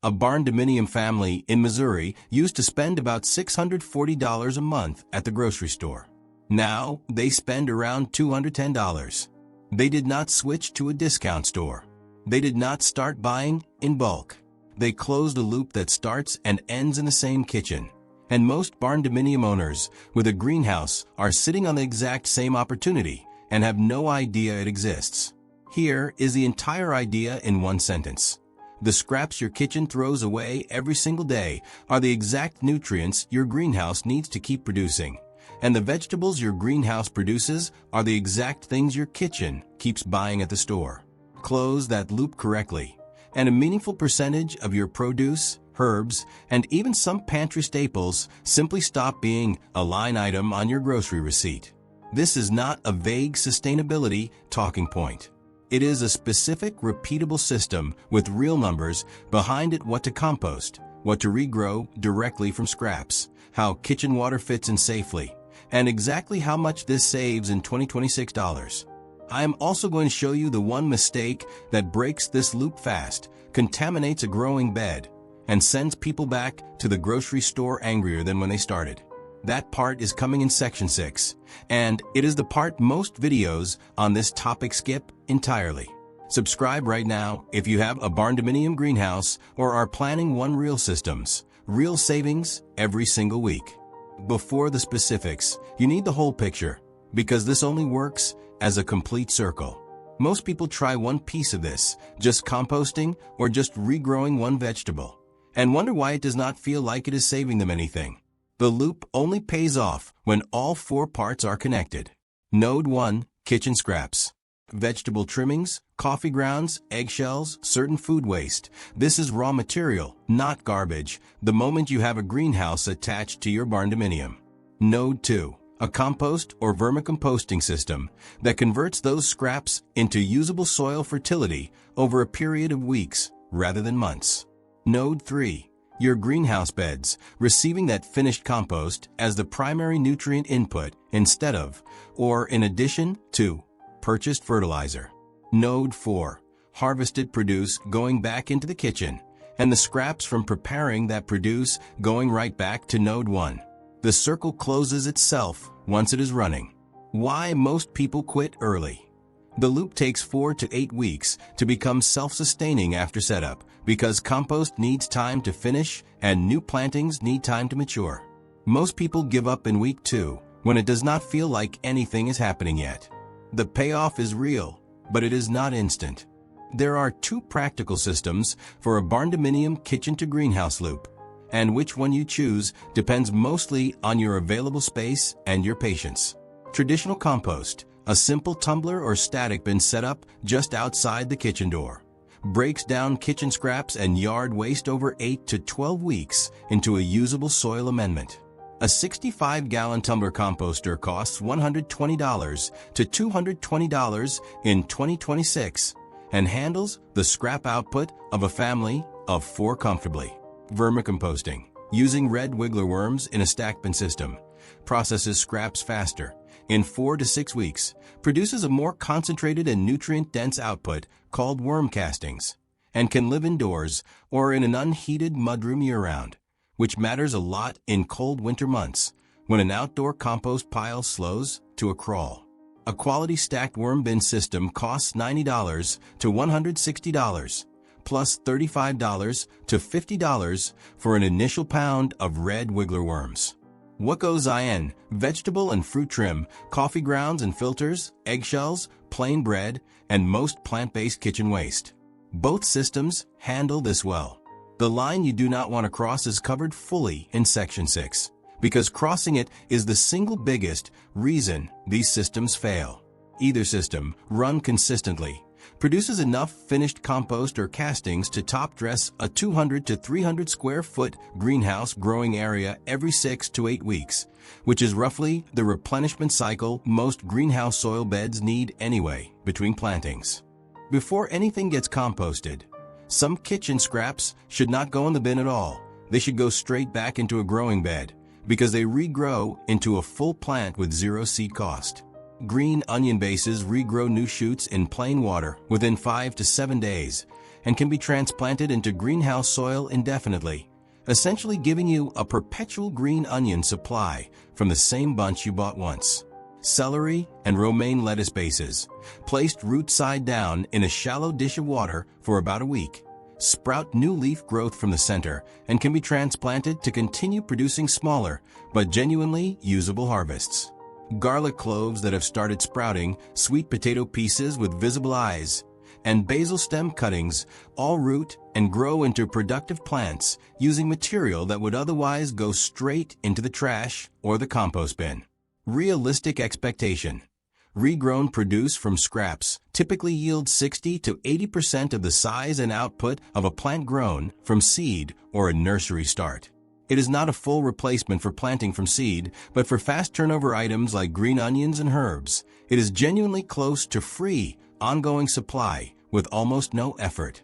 A Barndominium family in Missouri used to spend about $640 a month at the grocery store. Now, they spend around $210. They did not switch to a discount store. They did not start buying in bulk. They closed a loop that starts and ends in the same kitchen. And most Barndominium owners with a greenhouse are sitting on the exact same opportunity and have no idea it exists. Here is the entire idea in one sentence. The scraps your kitchen throws away every single day are the exact nutrients your greenhouse needs to keep producing. And the vegetables your greenhouse produces are the exact things your kitchen keeps buying at the store. Close that loop correctly, and a meaningful percentage of your produce, herbs, and even some pantry staples simply stop being a line item on your grocery receipt. This is not a vague sustainability talking point. It is a specific, repeatable system with real numbers behind it: what to compost, what to regrow directly from scraps, how kitchen water fits in safely, and exactly how much this saves in 2026 dollars. I am also going to show you the one mistake that breaks this loop fast, contaminates a growing bed, and sends people back to the grocery store angrier than when they started. That part is coming in section 6, and it is the part most videos on this topic skip entirely. Subscribe right now if you have a Barndominium greenhouse or are planning one. Real systems, real savings every single week. Before the specifics, you need the whole picture, because this only works as a complete circle. Most people try one piece of this, just composting or just regrowing one vegetable, and wonder why it does not feel like it is saving them anything. The loop only pays off when all 4 parts are connected. Node 1, kitchen scraps. Vegetable trimmings, coffee grounds, eggshells, certain food waste. This is raw material, not garbage, the moment you have a greenhouse attached to your Barndominium. Node 2, a compost or vermicomposting system that converts those scraps into usable soil fertility over a period of weeks rather than months. Node 3, your greenhouse beds, receiving that finished compost as the primary nutrient input instead of, or in addition to, purchased fertilizer. Node 4, harvested produce going back into the kitchen, and the scraps from preparing that produce going right back to Node 1. The circle closes itself once it is running. Why most people quit early? The loop takes 4 to 8 weeks to become self-sustaining after setup, because compost needs time to finish and new plantings need time to mature. Most people give up in week 2 when it does not feel like anything is happening yet. The payoff is real, but it is not instant. There are 2 practical systems for a Barndominium kitchen to greenhouse loop, and which one you choose depends mostly on your available space and your patience. Traditional compost, a simple tumbler or static bin set up just outside the kitchen door, breaks down kitchen scraps and yard waste over 8 to 12 weeks into a usable soil amendment. A 65-gallon tumbler composter costs $120 to $220 in 2026 and handles the scrap output of a family of 4 comfortably. Vermicomposting, using red wiggler worms in a stack bin system, processes scraps faster, in 4 to 6 weeks, produces a more concentrated and nutrient-dense output called worm castings, and can live indoors or in an unheated mudroom year-round, which matters a lot in cold winter months when an outdoor compost pile slows to a crawl. A quality stacked worm bin system costs $90 to $160, plus $35 to $50 for an initial pound of red wiggler worms. What goes in? Vegetable and fruit trim, coffee grounds and filters, eggshells, plain bread, and most plant-based kitchen waste. Both systems handle this well. The line you do not want to cross is covered fully in section 6, because crossing it is the single biggest reason these systems fail. Either system, run consistently, produces enough finished compost or castings to top dress a 200 to 300 square foot greenhouse growing area every 6 to 8 weeks, which is roughly the replenishment cycle most greenhouse soil beds need anyway between plantings. Before anything gets composted, some kitchen scraps should not go in the bin at all. They should go straight back into a growing bed, because they regrow into a full plant with 0 seed cost. Green onion bases regrow new shoots in plain water within 5 to 7 days, and can be transplanted into greenhouse soil indefinitely, essentially giving you a perpetual green onion supply from the same bunch you bought once. Celery and romaine lettuce bases, placed root side down in a shallow dish of water for about a week, sprout new leaf growth from the center and can be transplanted to continue producing smaller but genuinely usable harvests. Garlic cloves that have started sprouting, sweet potato pieces with visible eyes, and basil stem cuttings all root and grow into productive plants using material that would otherwise go straight into the trash or the compost bin. Realistic expectation. Regrown produce from scraps typically yield 60 to 80% of the size and output of a plant grown from seed or a nursery start. It is not a full replacement for planting from seed, but for fast turnover items like green onions and herbs, it is genuinely close to free, ongoing supply with almost no effort.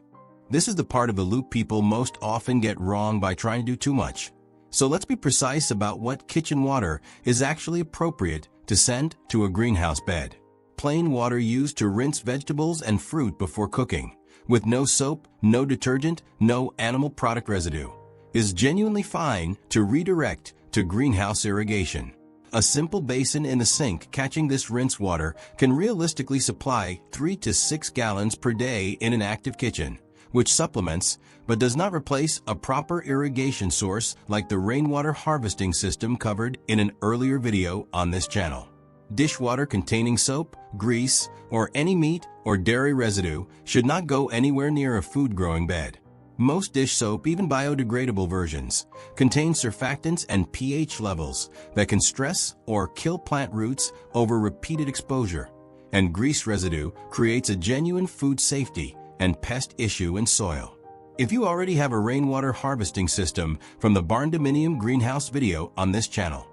This is the part of the loop people most often get wrong by trying to do too much. So let's be precise about what kitchen water is actually appropriate to send to a greenhouse bed. Plain water used to rinse vegetables and fruit before cooking, with no soap, no detergent, no animal product residue, is genuinely fine to redirect to greenhouse irrigation. A simple basin in the sink catching this rinse water can realistically supply 3 to 6 gallons per day in an active kitchen, which supplements but does not replace a proper irrigation source like the rainwater harvesting system covered in an earlier video on this channel. Dishwater containing soap, grease, or any meat or dairy residue should not go anywhere near a food-growing bed. Most dish soap, even biodegradable versions, contain surfactants and pH levels that can stress or kill plant roots over repeated exposure, and grease residue creates a genuine food safety and pest issue in soil. If you already have a rainwater harvesting system from the Barndominium greenhouse video on this channel,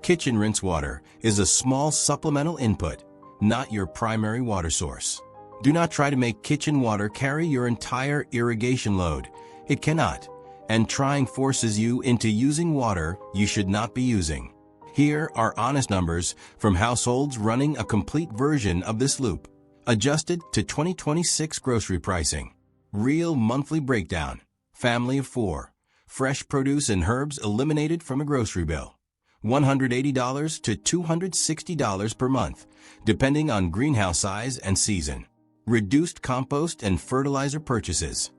kitchen rinse water is a small supplemental input, not your primary water source. Do not try to make kitchen water carry your entire irrigation load. It cannot, and trying forces you into using water you should not be using. Here are honest numbers from households running a complete version of this loop, adjusted to 2026 grocery pricing. Real monthly breakdown. Family of 4. Fresh produce and herbs eliminated from a grocery bill. $180 to $260 per month, depending on greenhouse size and season. Reduced compost and fertilizer purchases.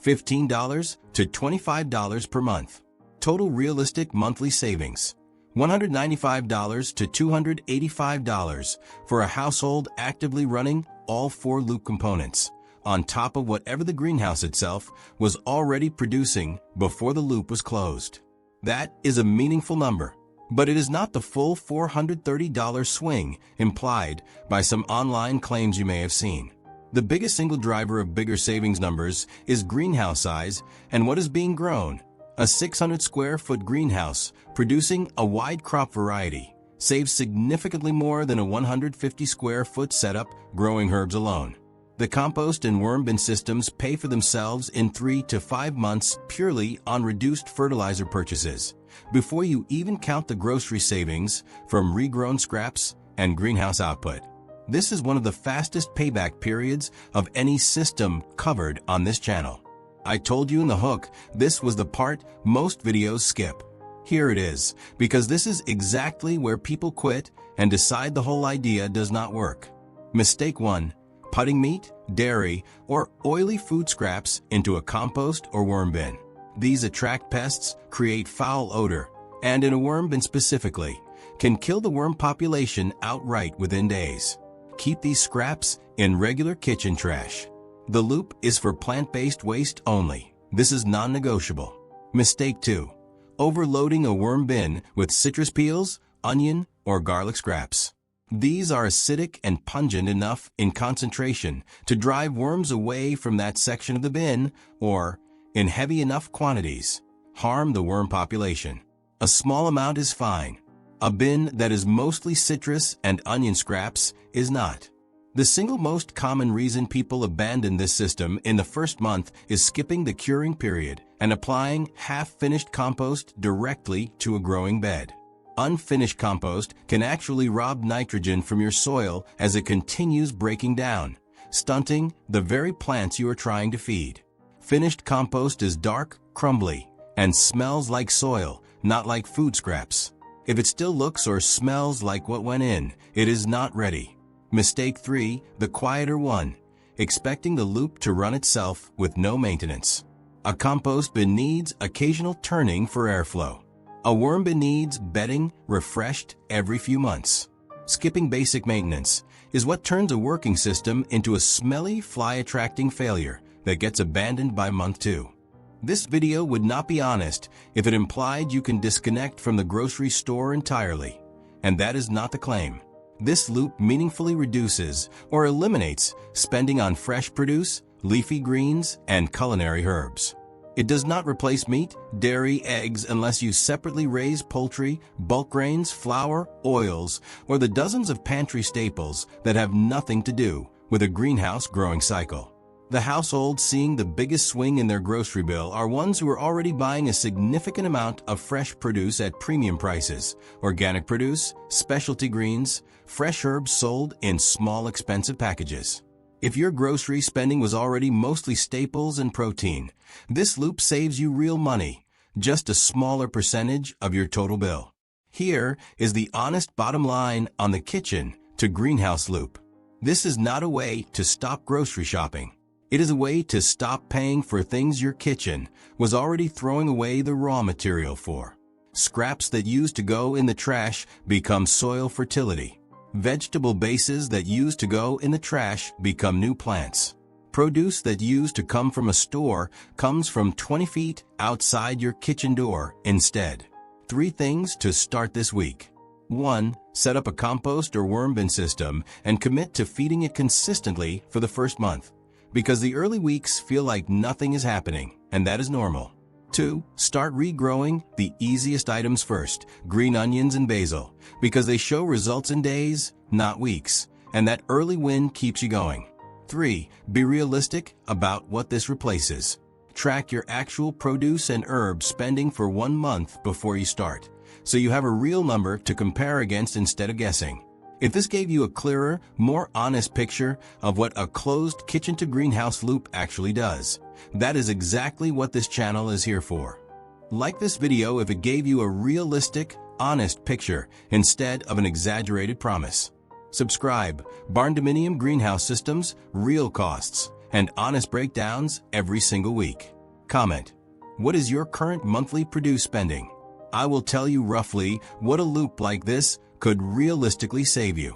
$15 to $25 per month. Total realistic monthly savings. $195 to $285 for a household actively running all 4 loop components, on top of whatever the greenhouse itself was already producing before the loop was closed. That is a meaningful number, but it is not the full $430 swing implied by some online claims you may have seen. The biggest single driver of bigger savings numbers is greenhouse size and what is being grown. A 600 square foot greenhouse producing a wide crop variety saves significantly more than a 150 square foot setup growing herbs alone. The compost and worm bin systems pay for themselves in 3 to 5 months purely on reduced fertilizer purchases, before you even count the grocery savings from regrown scraps and greenhouse output. This is one of the fastest payback periods of any system covered on this channel. I told you in the hook this was the part most videos skip. Here it is, because this is exactly where people quit and decide the whole idea does not work. Mistake 1. Putting meat, dairy, or oily food scraps into a compost or worm bin. These attract pests, create foul odor, and in a worm bin specifically, can kill the worm population outright within days. Keep these scraps in regular kitchen trash. The loop is for plant-based waste only. This is non-negotiable. Mistake 2. Overloading a worm bin with citrus peels, onion, or garlic scraps. These are acidic and pungent enough in concentration to drive worms away from that section of the bin, or, in heavy enough quantities, harm the worm population. A small amount is fine. A bin that is mostly citrus and onion scraps is not. The single most common reason people abandon this system in the first month is skipping the curing period and applying half-finished compost directly to a growing bed. Unfinished compost can actually rob nitrogen from your soil as it continues breaking down, stunting the very plants you are trying to feed. Finished compost is dark, crumbly, and smells like soil, not like food scraps. If it still looks or smells like what went in, it is not ready. Mistake 3, the quieter one. Expecting the loop to run itself with no maintenance. A compost bin needs occasional turning for airflow. A worm bin needs bedding refreshed every few months. Skipping basic maintenance is what turns a working system into a smelly, fly-attracting failure that gets abandoned by month 2. This video would not be honest if it implied you can disconnect from the grocery store entirely, and that is not the claim. This loop meaningfully reduces or eliminates spending on fresh produce, leafy greens, and culinary herbs. It does not replace meat, dairy, eggs unless you separately raise poultry, bulk grains, flour, oils, or the dozens of pantry staples that have nothing to do with a greenhouse growing cycle. The households seeing the biggest swing in their grocery bill are ones who are already buying a significant amount of fresh produce at premium prices, organic produce, specialty greens, fresh herbs sold in small expensive packages. If your grocery spending was already mostly staples and protein, this loop saves you real money, just a smaller percentage of your total bill. Here is the honest bottom line on the kitchen to greenhouse loop. This is not a way to stop grocery shopping. It is a way to stop paying for things your kitchen was already throwing away the raw material for. Scraps that used to go in the trash become soil fertility. Vegetable bases that used to go in the trash become new plants. Produce that used to come from a store comes from 20 feet outside your kitchen door instead. 3 things to start this week. 1. Set up a compost or worm bin system and commit to feeding it consistently for the first month, because the early weeks feel like nothing is happening, and that is normal. 2. Start regrowing the easiest items first, green onions and basil, because they show results in days, not weeks, and that early win keeps you going. 3. Be realistic about what this replaces. Track your actual produce and herb spending for 1 month before you start, so you have a real number to compare against instead of guessing. If this gave you a clearer, more honest picture of what a closed kitchen-to-greenhouse loop actually does, that is exactly what this channel is here for. Like this video if it gave you a realistic, honest picture instead of an exaggerated promise. Subscribe. Barndominium Greenhouse Systems, real costs, and honest breakdowns every single week. Comment. What is your current monthly produce spending? I will tell you roughly what a loop like this could realistically save you.